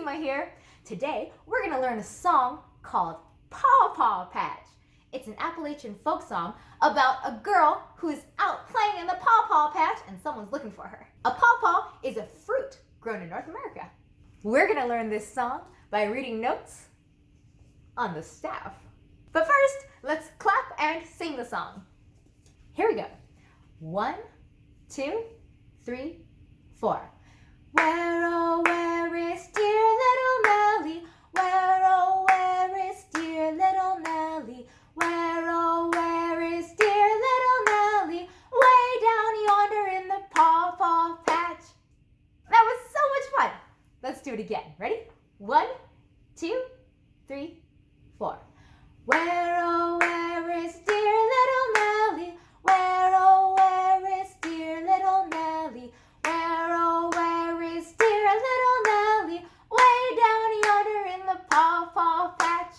Prestissima here. Today, we're going to learn a song called Paw Paw Patch. It's an Appalachian folk song about a girl who is out playing in the Paw Paw Patch and someone's looking for her. A pawpaw is a fruit grown in North America. We're going to learn this song by reading notes on the staff. But first, let's clap and sing the song. Here we go. 1, 2, 3, 4. Where, oh, where is dear little Nellie? Where, oh, where is dear little Nellie? Where, oh, where is dear little Nellie? Way down yonder in the Paw Paw Patch. That was so much fun. Let's do it again. Ready? 1, 2, 3, 4. Where, oh, where is dear little Nellie? Where, oh, where is dear little Nellie? Where, oh, where is dear little Nellie? Way down yonder in the Paw Paw Patch.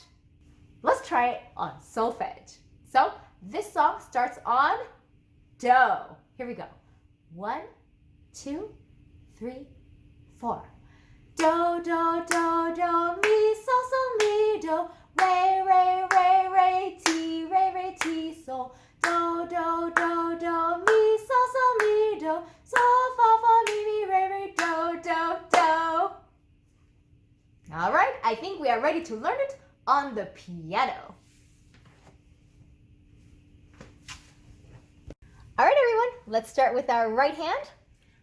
Let's try it on solfege. So this song starts on do. Here we go. 1, 2, 3, 4. Do, do, do, do, mi, so, mi, do. Re, re, re, re, ti, sol. Do, do, do, do, mi, so, mi, do. So, fa, mi, re, do. All right, I think we are ready to learn it on the piano. All right, everyone, let's start with our right hand.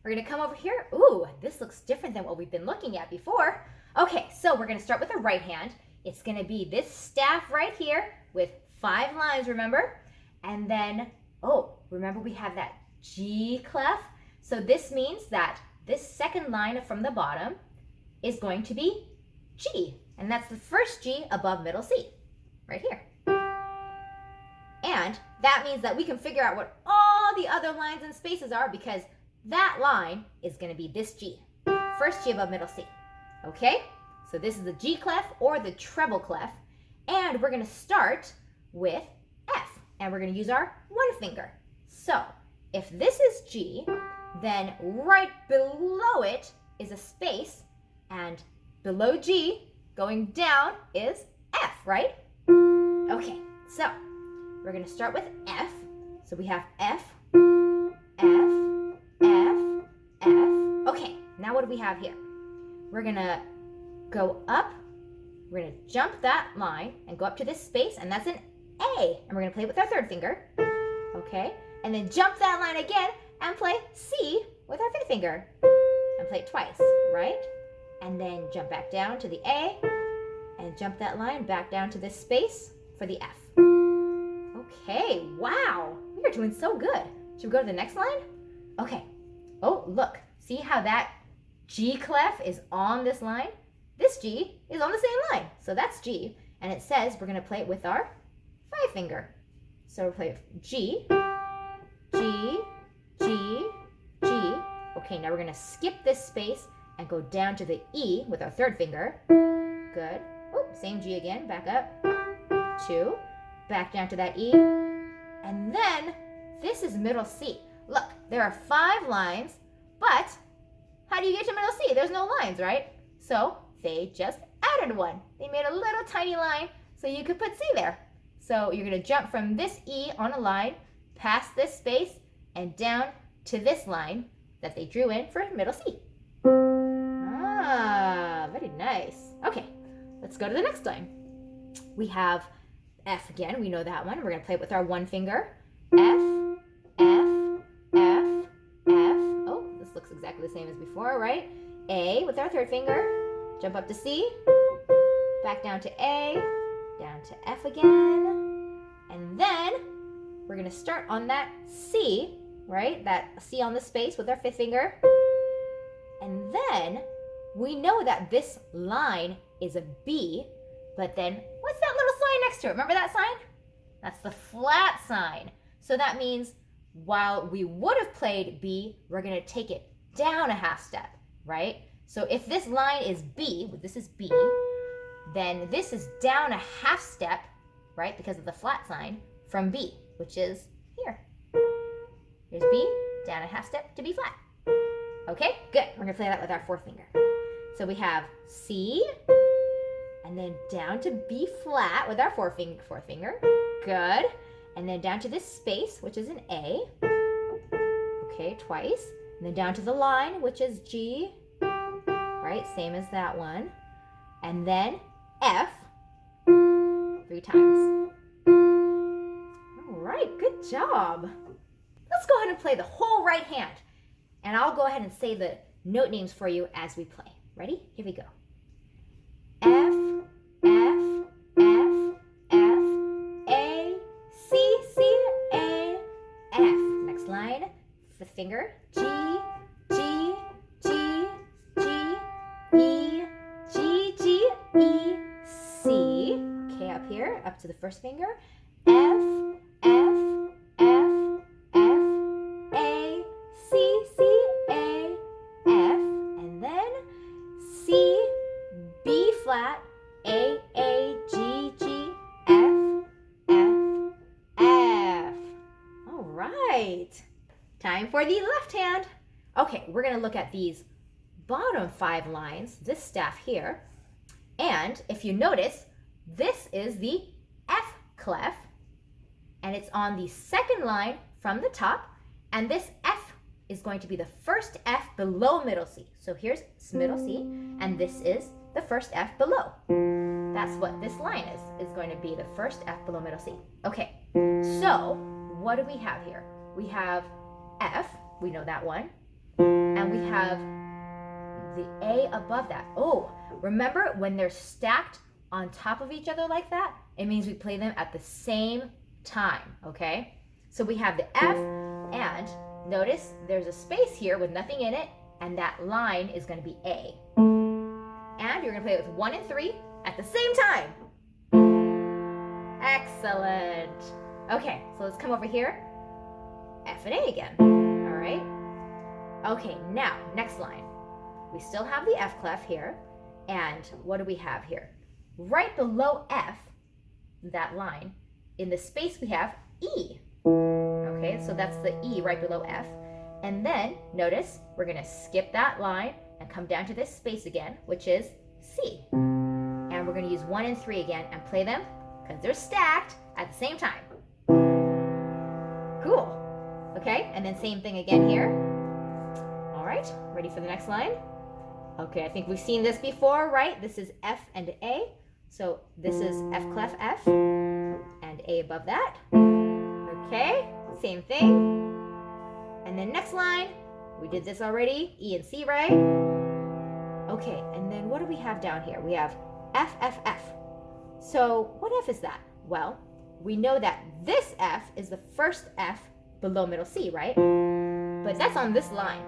We're gonna come over here. Ooh, this looks different than what we've been looking at before. Okay, so we're gonna start with the right hand. It's gonna be this staff right here with 5 lines, remember? And then, oh, remember we have that G clef? So this means that this second line from the bottom is going to be G. And that's the first G above middle C, right here. And that means that we can figure out what all the other lines and spaces are because that line is gonna be this G, first G above middle C, okay? So this is the G clef or the treble clef, and we're gonna start with F, and we're gonna use our 1 finger. So if this is G, then right below it is a space, and below G, going down is F, right? Okay, so we're gonna start with F. So we have F, F, F, F. Okay, now what do we have here? We're gonna go up, we're gonna jump that line and go up to this space, and that's an A. And we're gonna play it with our 3rd finger, okay? And then jump that line again and play C with our 5th finger. And play it twice, right? And then jump back down to the A, and jump that line back down to this space for the F. Okay, wow, we are doing so good. Should we go to the next line? Okay, oh, look, see how that G clef is on this line? This G is on the same line, so that's G, and it says we're gonna play it with our 5 finger. So we'll play G, G, G, G. Okay, now we're gonna skip this space and go down to the E with our 3rd finger. Good. Oh, same G again, back up, 2, back down to that E, and then this is middle C. Look, there are 5 lines, but how do you get to middle C? There's no lines, right? So they just added 1. They made a little tiny line so you could put C there. So you're gonna jump from this E on a line, past this space, and down to this line that they drew in for middle C. Ah, very nice. Okay, let's go to the next line. We have F again, we know that one. We're gonna play it with our 1 finger. F, F, F, F. Oh, this looks exactly the same as before, right? A with our 3rd finger. Jump up to C, back down to A, down to F again, and then we're gonna start on that C, right? That C on the space with our 5th finger, and then we know that this line is a B, but then what's that little sign next to it? Remember that sign? That's the flat sign. So that means while we would have played B, we're gonna take it down a half step, right? So if this line is B, this is B, then this is down a half step, right, because of the flat sign, from B, which is here. Here's B, down a half step to B flat. Okay, good. We're gonna play that with our 4th finger. So we have C, and then down to B flat with our fourth finger. Good. And then down to this space, which is an A. Okay, twice. And then down to the line, which is G. Right, same as that one. And then F 3 times. All right, good job. Let's go ahead and play the whole right hand. And I'll go ahead and say the note names for you as we play. Ready? Here we go. F, F, F, F, A, C, C, A, F. Next line, the finger, G, G, G, G, E, G, G, E, C. Okay, up here, up to the first finger, F, F, F, F, A, C, C, A, F, and then C, B flat, A, G, G, F, F, F. All right. Time for the left hand. Okay, we're going to look at these bottom 5 lines, this staff here. And if you notice, this is the F clef, and it's on the second line from the top, and this F is going to be the first F below middle C. So here's middle C, and this is the first F below. That's what this line is going to be the first F below middle C. Okay, so what do we have here? We have F, we know that one, and we have the A above that. Oh, remember when they're stacked on top of each other like that? It means we play them at the same time, okay? So we have the F, and notice there's a space here with nothing in it, and that line is going to be A. And you're going to play it with 1 and 3 at the same time. Excellent. Okay, so let's come over here. F and A again. All right. Okay, now, next line. We still have the F clef here. And what do we have here? Right below F, that line, in the space we have E. Okay, so that's the E right below F. And then, notice, we're going to skip that line and come down to this space again, which is C. And we're going to use 1 and 3 again and play them because they're stacked at the same time. Cool. Okay, and then same thing again here. All right, ready for the next line? Okay, I think we've seen this before, right? This is F and A. So this is F clef F and A above that. Okay, same thing. And then next line, we did this already, E and C, right? Okay, and then what do we have down here? We have F, F, F. So what F is that? Well, we know that this F is the first F below middle C, right? But that's on this line.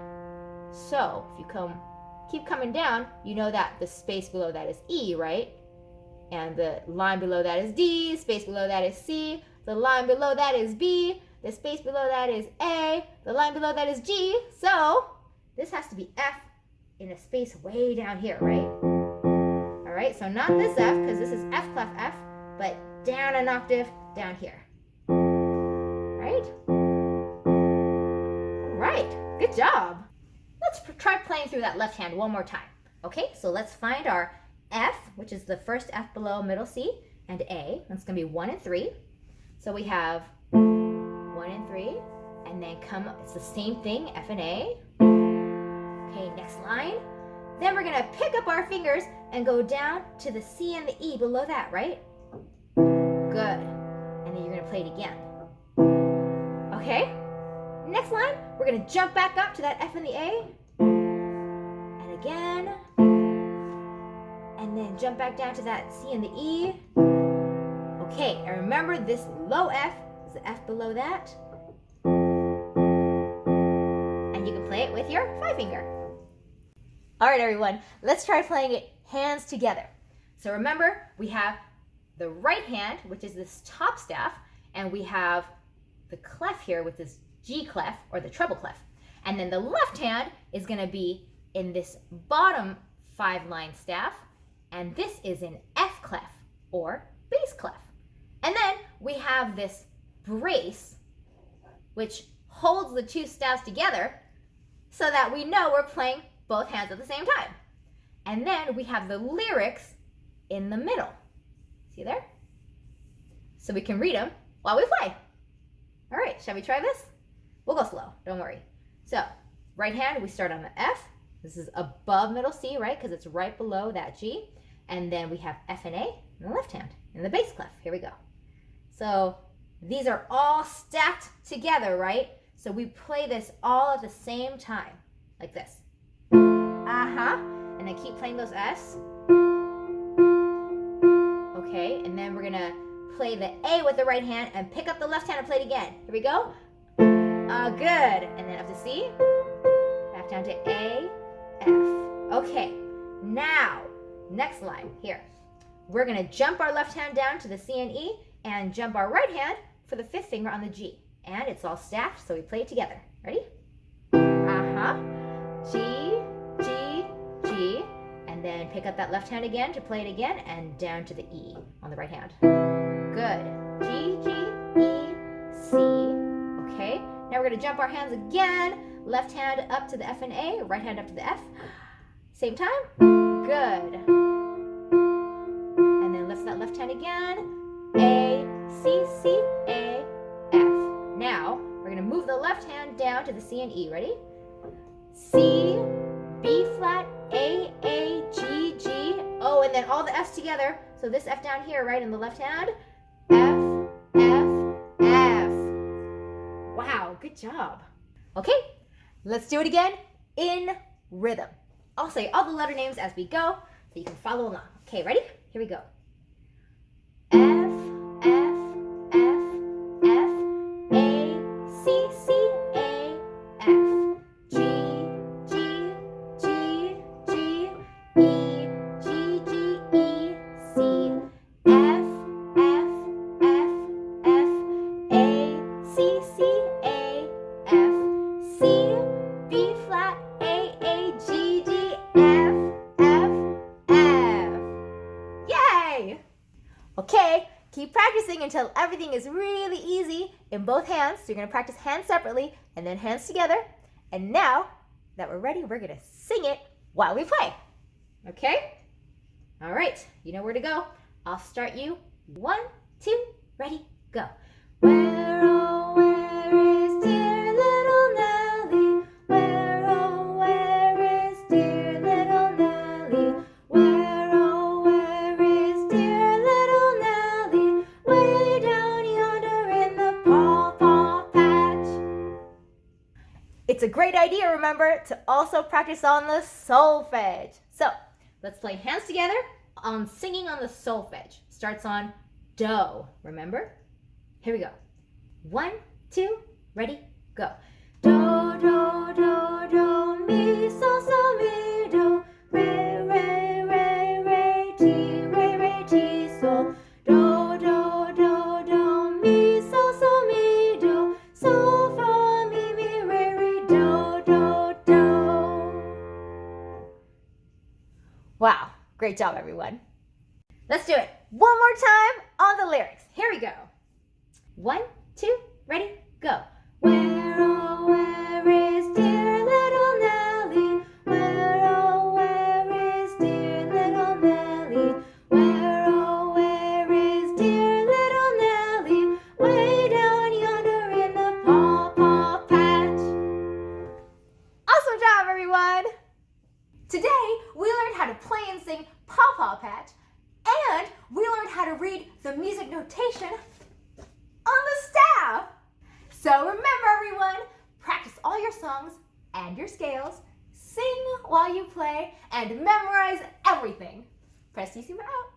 So if you keep coming down, you know that the space below that is E, right? And the line below that is D, space below that is C, the line below that is B, the space below that is A, the line below that is G. So this has to be F in a space way down here, right? All right, so not this F, because this is F clef F, but down an octave down here. Right? All right, good job. Let's try playing through that left hand one more time. Okay, so let's find our F, which is the first F below middle C, and A. That's going to be 1 and 3. So we have 1 and 3, and then it's the same thing, F and A. Okay, next line. Then we're going to pick up our fingers and go down to the C and the E below that, right? Good. And then you're going to play it again. Okay? Next line, we're going to jump back up to that F and the A. And again. And then jump back down to that C and the E. Okay, and remember this low F is the F below that. And you can play it with your 5 finger. All right, everyone, let's try playing it hands together. So remember, we have the right hand, which is this top staff, and we have the clef here with this G clef or the treble clef. And then the left hand is going to be in this bottom 5-line staff, and this is an F clef or bass clef. And then we have this brace, which holds the 2 staffs together so that we know we're playing both hands at the same time. And then we have the lyrics in the middle. See there? So we can read them while we play. All right, shall we try this? We'll go slow, don't worry. So, right hand, we start on the F. This is above middle C, right? Because it's right below that G. And then we have F and A in the left hand, in the bass clef. Here we go. So, these are all stacked together, right? So we play this all at the same time, like this. And then keep playing those S. Okay, and then we're gonna play the A with the right hand and pick up the left hand and play it again. Here we go. Good. And then up to C, back down to A, F. Okay, now, next line here. We're gonna jump our left hand down to the C and E and jump our right hand for the fifth finger on the G. And it's all stacked, so we play it together. Ready? G, G, G. And then pick up that left hand again to play it again and down to the E on the right hand. Good. G, G, E, C. Okay. Now we're going to jump our hands again. Left hand up to the F and A, right hand up to the F. Same time. Good. And then lift that left hand again. A, C, C, A, F. Now, we're going to move the left hand down to the C and E. Ready? C, B flat, A, G, G. Oh, and then all the F's together. So this F down here, right, in the left hand. F, F, F. Wow, good job. Okay, let's do it again in rhythm. I'll say all the letter names as we go so you can follow along. Okay, ready? Here we go. F, F, F, F, A, C, C, A, F, G, G, G, G, E, G, G, E, C, F, F, F, F, A, C, C, A, F, C, B flat, A, G, G, F, F, F. Yay! Okay, keep practicing until everything is really easy in both hands. So you're going to practice hands separately and then hands together. And now that we're ready, we're going to sing it while we play. Okay? All right, you know where to go. I'll start you. 1, 2, ready, go. Where, oh, where is dear little Nellie? Where, oh, where is dear little Nellie? Where, oh, where is dear little Nellie? Way down yonder in the Paw Paw Patch. It's a great idea, remember, to also practice on the solfege. So, let's play hands together on singing on the solfege. Starts on Do, remember? Here we go. 1, 2, ready, go. Do, do, do, do, mi, so, mi, do. Re, re, re, re, ti, re, re, ti, so. Do, do, do, do, mi, so, mi, do. So, fa, mi, re, re, do, do, do. Wow, great job, everyone. Let's do it one more time on the lyrics. Here we go. 1, 2, ready, go. Where, oh, where is dear little Nellie? Where, oh, where is dear little Nellie? Where, oh, where is dear little Nellie? Way down yonder in the Paw Paw Patch. Awesome job, everyone! Today, we learned how to play and sing Paw Paw Patch, and we learned how to read the music notation on the staff. So remember, everyone, practice all your songs and your scales, sing while you play, and memorize everything. Prestissima out.